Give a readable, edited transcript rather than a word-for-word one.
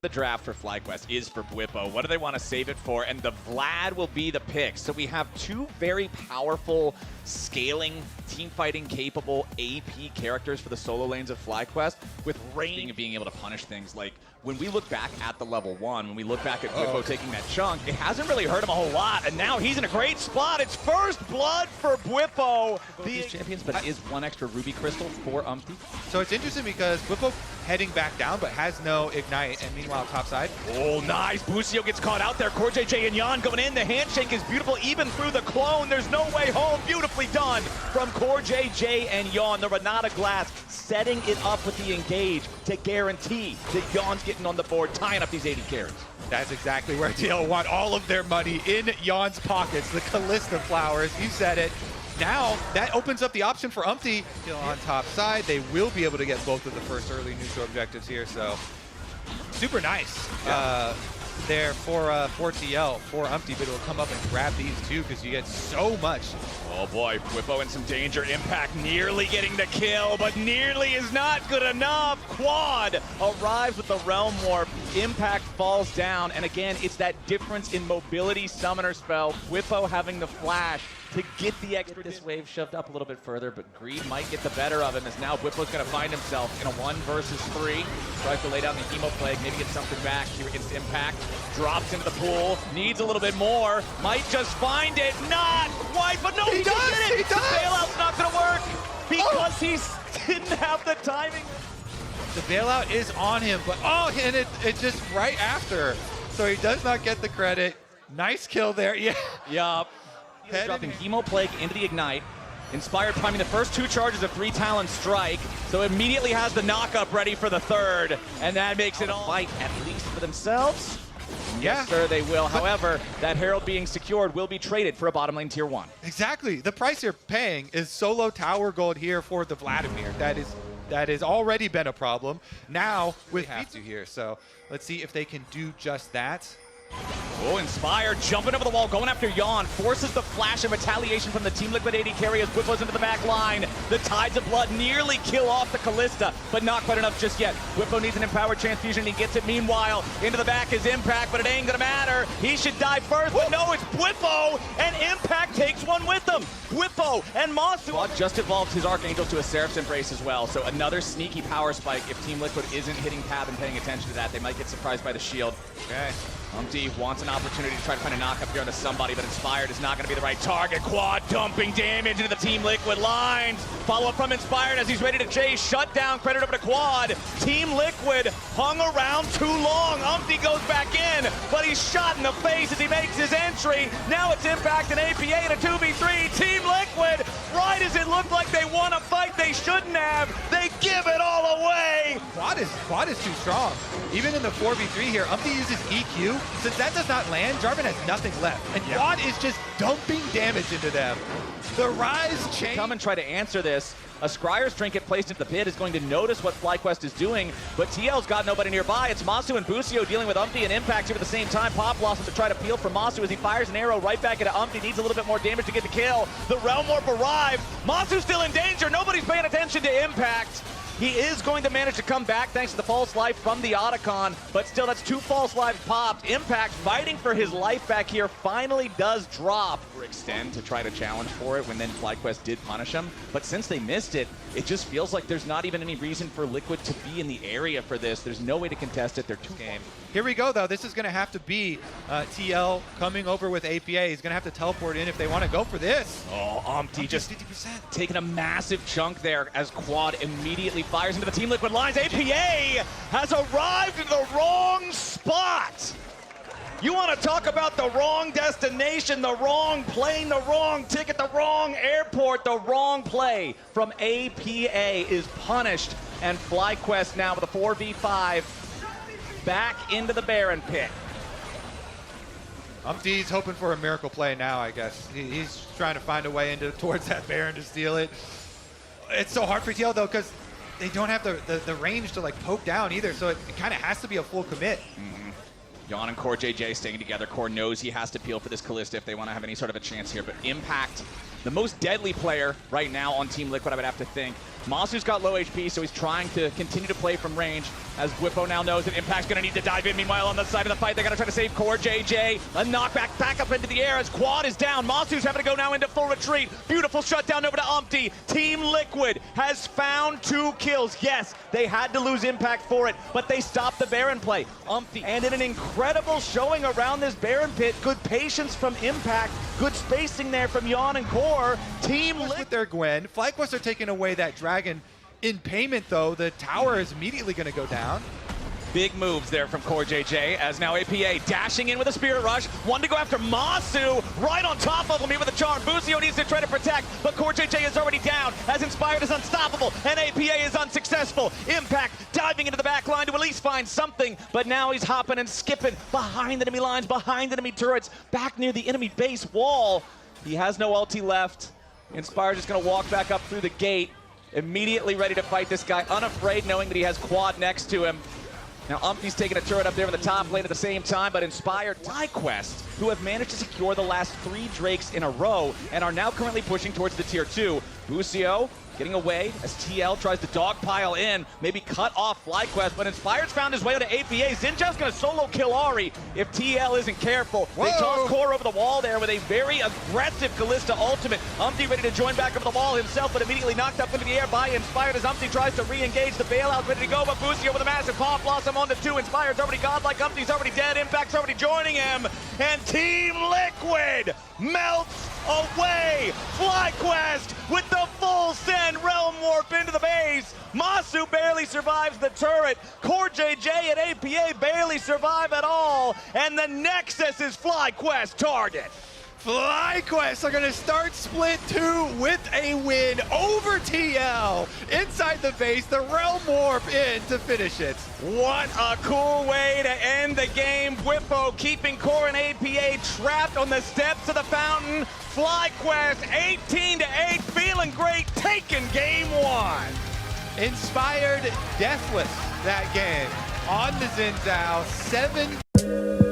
the draft for Flyquest is for Bwipo. What do they want to save it for? And the Vlad will be the pick. So we have two very powerful, scaling, team fighting capable AP characters for the solo lanes of Flyquest, with range of being able to punish things. Like when we look back at the level 1, when we look back at Bwipo taking that chunk, it hasn't really hurt him a whole lot. And now he's in a great spot. It's first blood for Bwipo. These champions, but it is one extra ruby crystal for Umpty. So it's interesting because Bwipo heading back down, but has no ignite, and meanwhile top side. Oh, nice. Busio gets caught out there. CoreJJ and Yon going in. The handshake is beautiful, even through the clone. There's no way home. Beautifully done from CoreJJ and Yon. The Renata Glass setting it up with the engage to guarantee that Yon's getting on the board, tying up these 80 carries. That's exactly where TL want all of their money, in Yon's pockets. The Callista flowers, you said it. Now, that opens up the option for Umpty. Still on top side. They will be able to get both of the first early neutral objectives here, so super nice there for TL, for Umpty, but it'll come up and grab these two because you get so much. Oh boy, Bwipo in some danger. Impact nearly getting the kill, but nearly is not good enough. Quad arrives with the Realm Warp. Impact falls down, and again, it's that difference in mobility summoner spell. Bwipo having the flash to get the extra. This wave shoved up a little bit further, but greed might get the better of him, as now Bwipo's going to find himself in a 1 versus 3. Tries to lay down the Hemo Plague, maybe get something back here against Impact. Drops into the pool, needs a little bit more, might just find it, not quite, but no, he does it! He does! The bailout's not going to work because he didn't have the timing. The bailout is on him, but and it just right after. So he does not get the credit. Nice kill there, yeah. Yup. Dropping Hemo Plague into the Ignite. Inspired priming the first 2 charges of 3 Talon Strike, so immediately has the knock-up ready for the 3rd, and that makes it all fight, at least for themselves. Yeah. Yes, sir, they will. However, that Herald being secured will be traded for a bottom lane tier 1. Exactly. The price you're paying is solo tower gold here for the Vladimir. That has already been a problem. Now, we have to here, so let's see if they can do just that. Oh, Inspire jumping over the wall, going after Yon, forces the flash of retaliation from the Team Liquid AD carry as Bwipo's into the back line. The Tides of Blood nearly kill off the Callista, but not quite enough just yet. Bwipo needs an empowered transfusion, and he gets it. Meanwhile, into the back is Impact, but it ain't gonna matter. He should die first, but no, it's Bwipo, and Impact takes one with him. Bwipo and Masu just evolved his Archangel to a Seraph's Embrace as well, so another sneaky power spike. If Team Liquid isn't hitting tab and paying attention to that, they might get surprised by the shield. Okay. Umpty wants an opportunity to try to find a knock-up here onto somebody, but Inspired is not going to be the right target. Quad dumping damage into the Team Liquid lines. Follow-up from Inspired as he's ready to chase. Shut down, credit over to Quad. Team Liquid hung around too long. Umpty goes back in, but he's shot in the face as he makes his entry. Now it's Impact and APA in a 2v3. Team Liquid, right as it looked like they won a fight they shouldn't have, they give it all away. Quad is too strong. Even in the 4v3 here, Umpty uses EQ. Since that does not land, Jarvan has nothing left. And Quad is just dumping damage into them. The Rise chain. Come and try to answer this. A Scryer's Trinket placed into the pit is going to notice what Flyquest is doing, but TL's got nobody nearby. It's Masu and Busio dealing with Umpty and Impact here at the same time. Pop blossom to try to peel from Masu as he fires an arrow right back into Umpty. Needs a little bit more damage to get the kill. The Realm Warp arrived. Masu's still in danger. Nobody's paying attention to Impact. He is going to manage to come back thanks to the false life from the Otacon, but still that's 2 false lives popped. Impact fighting for his life back here finally does drop. Extend to try to challenge for it when then Flyquest did punish him, but since they missed it, it just feels like there's not even any reason for Liquid to be in the area for this. There's no way to contest it. They're too game. Here we go, though. This is going to have to be TL coming over with APA. He's going to have to teleport in if they want to go for this. Oh, Umpty just 50%. Taking a massive chunk there as Quad immediately fires into the Team Liquid lines. APA has arrived in the wrong spot. You want to talk about the wrong destination, the wrong plane, the wrong ticket, the wrong airport, the wrong play from APA is punished, and Flyquest now with a 4v5 back into the Baron pit. Umpty's hoping for a miracle play now, I guess. He's trying to find a way towards that Baron to steal it. It's so hard for TL, though, because they don't have the range to like poke down either, so it kind of has to be a full commit. Yon and CoreJJ staying together. Core knows he has to peel for this Callista if they want to have any sort of a chance here, but Impact, the most deadly player right now on Team Liquid, I would have to think. Masu's got low HP, so he's trying to continue to play from range, as Whippo now knows that Impact's going to need to dive in. Meanwhile, on the side of the fight, they got to try to save Core JJ. A knockback back up into the air as Quad is down. Masu's having to go now into full retreat. Beautiful shutdown over to Umpty. Team Liquid has found 2 kills. Yes, they had to lose Impact for it, but they stopped the Baron play. Umpty, and in an incredible showing around this Baron pit, good patience from Impact, good spacing there from Yon and Core. Team Liquid with their Gwen. Flyquest are taking away that dragon. In payment, though, the tower is immediately going to go down. Big moves there from Core JJ, as now APA dashing in with a Spirit Rush. One to go after Masu, right on top of him here with a charm. Busio needs to try to protect, but Core JJ is already down, as Inspired is unstoppable, and APA is unsuccessful. Impact diving into the back line to at least find something, but now he's hopping and skipping behind enemy lines, behind enemy turrets, back near the enemy base wall. He has no ulti left. Inspired is going to walk back up through the gate, immediately ready to fight this guy, unafraid, knowing that he has Quad next to him. Now Umpty's taking a turret up there in the top lane at the same time, but Inspired Flyquest, who have managed to secure the last 3 Drakes in a row and are now currently pushing towards the tier 2. Busio getting away as TL tries to dogpile in, maybe cut off Flyquest, but Inspired's found his way to APA. Zinja's gonna solo kill Ari if TL isn't careful. Whoa. They toss Core over the wall there with a very aggressive Callista ultimate. Umpty ready to join back over the wall himself, but immediately knocked up into the air by Inspired as Umpty tries to re-engage the bailout, ready to go, but Busio with a massive Paw Blossom onto 2. Inspired's already godlike, Umpty's already dead, Impact's already joining him, and Team Liquid melts away. Flyquest with the full send Realm Warp into the base. Masu barely survives the turret. Core JJ and APA barely survive at all. And the Nexus is Flyquest target. Flyquest are going to start split 2 with a win over TL. Inside the base, the Realm Warp in to finish it. What a cool way to end the game. Whippo keeping Core and APA trapped on the steps of the fountain. Flyquest 18-8, feeling great, taking game 1. Inspired deathless that game on the Xin Zhao. 7